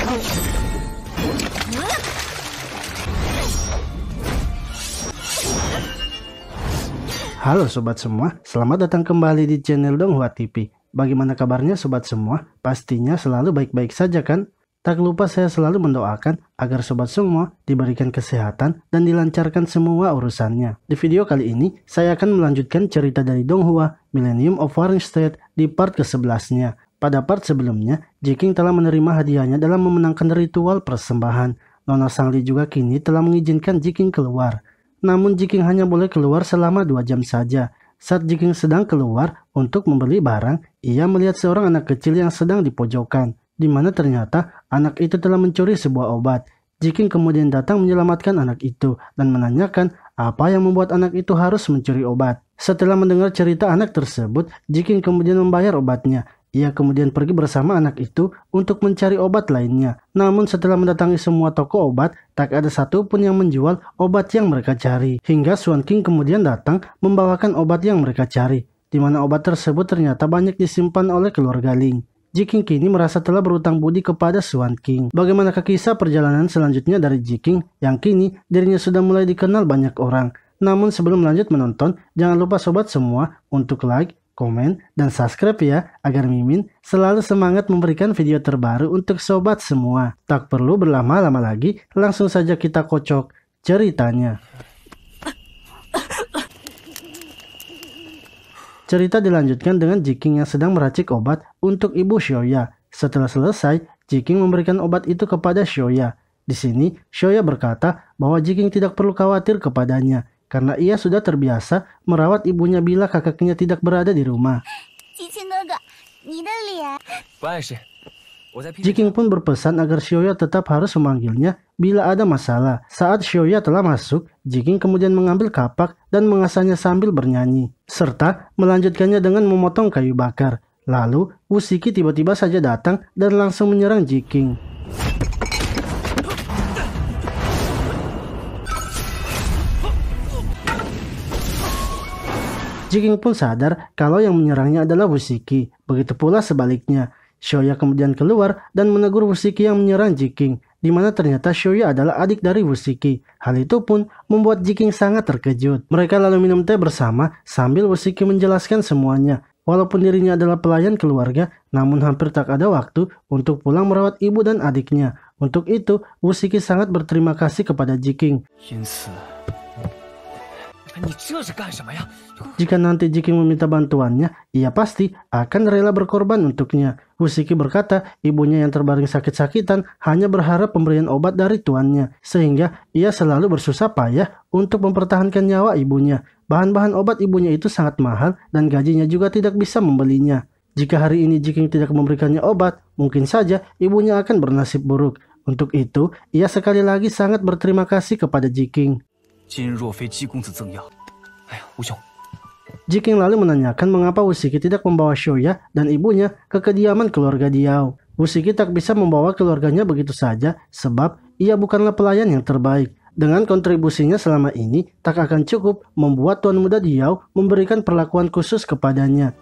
Halo sobat semua, selamat datang kembali di channel Donghua TV. Bagaimana kabarnya sobat semua? Pastinya selalu baik-baik saja kan? Tak lupa saya selalu mendoakan agar sobat semua diberikan kesehatan dan dilancarkan semua urusannya. Di video kali ini, saya akan melanjutkan cerita dari Donghua, Millennium of Warring States di part ke-11-nya. Pada part sebelumnya, Jiking telah menerima hadiahnya dalam memenangkan ritual persembahan. Nona Sangli juga kini telah mengizinkan Jiking keluar. Namun Jiking hanya boleh keluar selama 2 jam saja. Saat Jiking sedang keluar untuk membeli barang, ia melihat seorang anak kecil yang sedang di pojokan, di mana ternyata anak itu telah mencuri sebuah obat. Jiking kemudian datang menyelamatkan anak itu dan menanyakan apa yang membuat anak itu harus mencuri obat. Setelah mendengar cerita anak tersebut, Jiking kemudian membayar obatnya. Ia kemudian pergi bersama anak itu untuk mencari obat lainnya. Namun setelah mendatangi semua toko obat, tak ada satupun yang menjual obat yang mereka cari. Hingga Swan King kemudian datang membawakan obat yang mereka cari, di mana obat tersebut ternyata banyak disimpan oleh keluarga Ling. Jiking kini merasa telah berutang budi kepada Swan King. Bagaimanakah kisah perjalanan selanjutnya dari Jiking yang kini dirinya sudah mulai dikenal banyak orang. Namun sebelum lanjut menonton, jangan lupa sobat semua untuk like, komen, dan subscribe ya, agar Mimin selalu semangat memberikan video terbaru untuk sobat semua. Tak perlu berlama-lama lagi, langsung saja kita kocok ceritanya. Cerita dilanjutkan dengan Jiking yang sedang meracik obat untuk Ibu Shoya. Setelah selesai, Jiking memberikan obat itu kepada Shoya. Di sini, Shoya berkata bahwa Jiking tidak perlu khawatir kepadanya, karena ia sudah terbiasa merawat ibunya bila kakaknya tidak berada di rumah. Jiking pun berpesan agar Shoya tetap harus memanggilnya bila ada masalah. Saat Shoya telah masuk, Jiking kemudian mengambil kapak dan mengasahnya sambil bernyanyi, serta melanjutkannya dengan memotong kayu bakar. Lalu, Usiki tiba-tiba saja datang dan langsung menyerang Jiking. Jiking pun sadar kalau yang menyerangnya adalah Usiki. Begitu pula sebaliknya. Shoya kemudian keluar dan menegur Usiki yang menyerang Jiking, di mana ternyata Shoya adalah adik dari Usiki. Hal itu pun membuat Jiking sangat terkejut. Mereka lalu minum teh bersama sambil Usiki menjelaskan semuanya. Walaupun dirinya adalah pelayan keluarga, namun hampir tak ada waktu untuk pulang merawat ibu dan adiknya. Untuk itu, Usiki sangat berterima kasih kepada Jiking. Jika nanti Jiking meminta bantuannya, ia pasti akan rela berkorban untuknya. Usiki berkata ibunya yang terbaring sakit-sakitan hanya berharap pemberian obat dari tuannya, sehingga ia selalu bersusah payah untuk mempertahankan nyawa ibunya. Bahan-bahan obat ibunya itu sangat mahal dan gajinya juga tidak bisa membelinya. Jika hari ini Jiking tidak memberikannya obat, mungkin saja ibunya akan bernasib buruk. Untuk itu, ia sekali lagi sangat berterima kasih kepada Jiking. Jiking lalu menanyakan mengapa Usiki tidak membawa Shoya dan ibunya ke kediaman keluarga Diao. Usiki tak bisa membawa keluarganya begitu saja sebab ia bukanlah pelayan yang terbaik. Dengan kontribusinya selama ini tak akan cukup membuat Tuan Muda Diao memberikan perlakuan khusus kepadanya.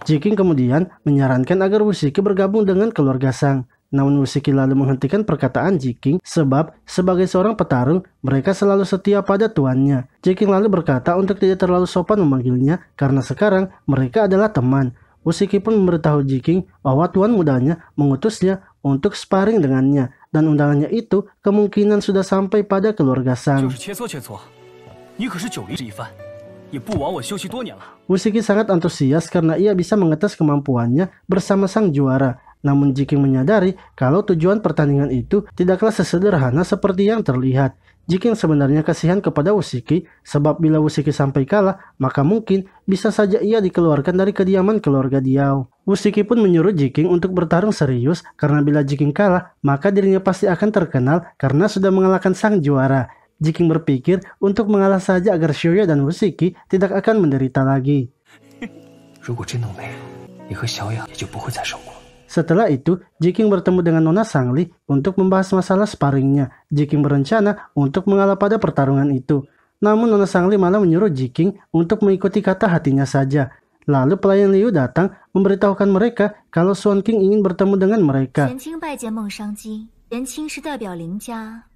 Jiking kemudian menyarankan agar Usiki bergabung dengan keluarga Sang. Namun Usiki lalu menghentikan perkataan Jiking sebab sebagai seorang petarung mereka selalu setia pada tuannya. Jiking lalu berkata untuk tidak terlalu sopan memanggilnya karena sekarang mereka adalah teman. Usiki pun memberitahu Jiking bahwa tuan mudanya mengutusnya untuk sparring dengannya dan undangannya itu kemungkinan sudah sampai pada keluarga Sang. Usiki sangat antusias karena ia bisa mengetes kemampuannya bersama sang juara. Namun Jiking menyadari kalau tujuan pertandingan itu tidaklah sesederhana seperti yang terlihat. Jiking sebenarnya kasihan kepada Usiki sebab bila Usiki sampai kalah, maka mungkin bisa saja ia dikeluarkan dari kediaman keluarga Diao. Usiki pun menyuruh Jiking untuk bertarung serius karena bila Jiking kalah, maka dirinya pasti akan terkenal karena sudah mengalahkan sang juara. Jiking berpikir untuk mengalah saja agar Shoya dan Usiki tidak akan menderita lagi. Setelah itu, Jiking bertemu dengan Nona Sangli untuk membahas masalah sparringnya. Jiking berencana untuk mengalah pada pertarungan itu. Namun Nona Sangli malah menyuruh Jiking untuk mengikuti kata hatinya saja. Lalu pelayan Liu datang memberitahukan mereka kalau Swan King ingin bertemu dengan mereka.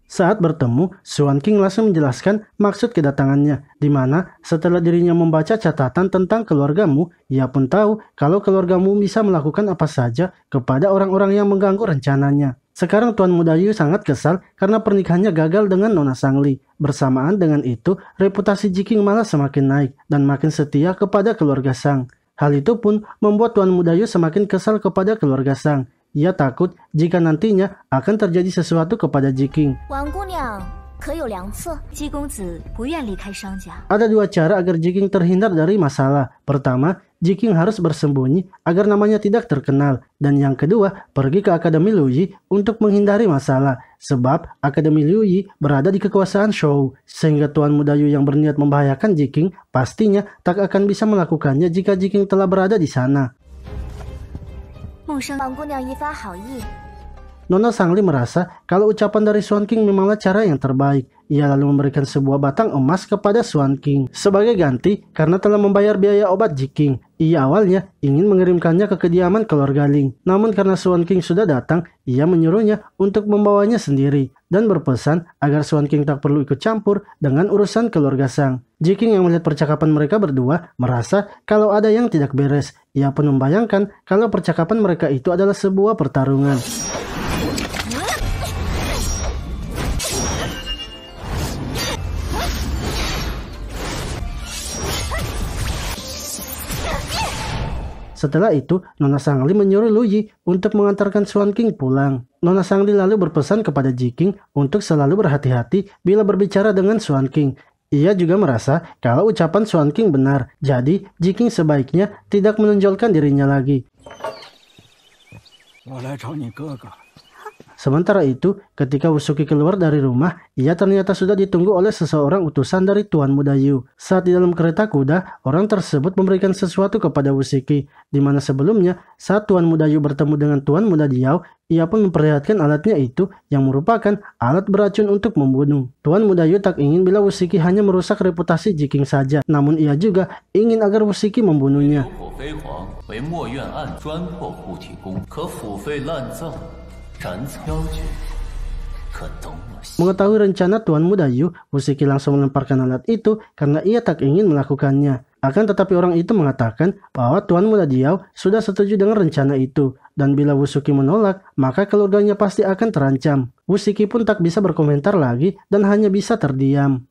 Saat bertemu, Swan King langsung menjelaskan maksud kedatangannya, di mana setelah dirinya membaca catatan tentang keluargamu, ia pun tahu kalau keluargamu bisa melakukan apa saja kepada orang-orang yang mengganggu rencananya. Sekarang Tuan Muda Yu sangat kesal karena pernikahannya gagal dengan Nona Sangli. Bersamaan dengan itu, reputasi Jiking malah semakin naik dan makin setia kepada keluarga Sang. Hal itu pun membuat Tuan Muda Yu semakin kesal kepada keluarga Sang. Ia takut jika nantinya akan terjadi sesuatu kepada Jiking. Ada dua cara agar Jiking terhindar dari masalah. Pertama, Jiking harus bersembunyi agar namanya tidak terkenal. Dan yang kedua, pergi ke Akademi Luyi untuk menghindari masalah. Sebab Akademi Luyi berada di kekuasaan Shou. Sehingga Tuan Muda Yu yang berniat membahayakan Jiking pastinya tak akan bisa melakukannya jika Jiking telah berada di sana. Nona Sangli merasa kalau ucapan dari Swan King memanglah cara yang terbaik. Ia lalu memberikan sebuah batang emas kepada Swan King sebagai ganti karena telah membayar biaya obat Jiking. Ia awalnya ingin mengirimkannya ke kediaman keluarga Ling. Namun karena Swan King sudah datang, ia menyuruhnya untuk membawanya sendiri dan berpesan agar Swan King tak perlu ikut campur dengan urusan keluarga Sang. Jiking yang melihat percakapan mereka berdua merasa kalau ada yang tidak beres. Ia pun membayangkan kalau percakapan mereka itu adalah sebuah pertarungan. Setelah itu, Nona Sangli menyuruh Luyi untuk mengantarkan Swan King pulang. Nona Sangli lalu berpesan kepada Jiking untuk selalu berhati-hati bila berbicara dengan Swan King. Ia juga merasa kalau ucapan Swan King benar, jadi Jiking sebaiknya tidak menonjolkan dirinya lagi. Sementara itu, ketika Wusuki keluar dari rumah, ia ternyata sudah ditunggu oleh seseorang utusan dari Tuan Muda Yu. Saat di dalam kereta kuda, orang tersebut memberikan sesuatu kepada Wusuki, di mana sebelumnya, saat Tuan Muda Yu bertemu dengan Tuan Muda Diao, ia pun memperlihatkan alatnya itu yang merupakan alat beracun untuk membunuh. Tuan Muda Yu tak ingin bila Wusuki hanya merusak reputasi Jiking saja, namun ia juga ingin agar Wusuki membunuhnya. Mengetahui rencana Tuan Muda Yu, Wusuki langsung melemparkan alat itu karena ia tak ingin melakukannya. Akan tetapi orang itu mengatakan bahwa Tuan Muda Diao sudah setuju dengan rencana itu. Dan bila Wusuki menolak, maka keluarganya pasti akan terancam. Wusuki pun tak bisa berkomentar lagi dan hanya bisa terdiam.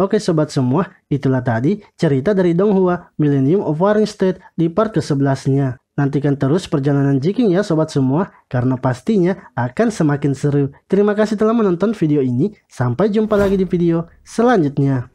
Oke sobat semua, itulah tadi cerita dari Donghua Millennium of Warring State di part ke-11-nya. Nantikan terus perjalanan Jiking ya sobat semua, karena pastinya akan semakin seru. Terima kasih telah menonton video ini, sampai jumpa lagi di video selanjutnya.